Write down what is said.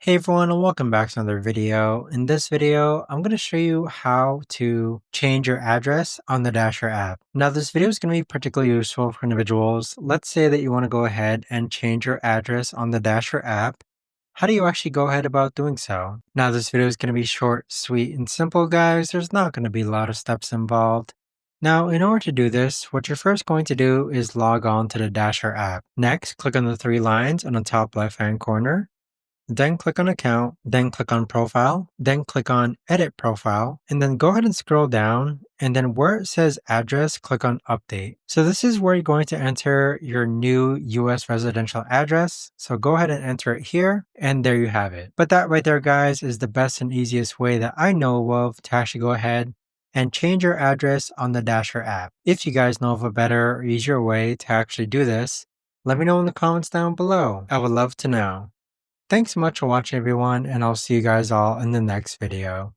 Hey everyone, and welcome back to another video. In this video, I'm going to show you how to change your address on the Dasher app. Now this video is going to be particularly useful for individuals. Let's say that you want to go ahead and change your address on the Dasher app. How do you actually go ahead about doing so? Now this video is going to be short, sweet, and simple, guys. There's not going to be a lot of steps involved. Now, in order to do this, what you're first going to do is log on to the Dasher app. Next, click on the three lines on the top left-hand corner. Then click on Account, then click on Profile, then click on Edit Profile, and then go ahead and scroll down, and then where it says Address, click on Update. So this is where you're going to enter your new US residential address. So go ahead and enter it here, and there you have it. But that right there, guys, is the best and easiest way that I know of to actually go ahead and change your address on the Dasher app. If you guys know of a better or easier way to actually do this, let me know in the comments down below. I would love to know. Thanks so much for watching everyone, and I'll see you guys all in the next video.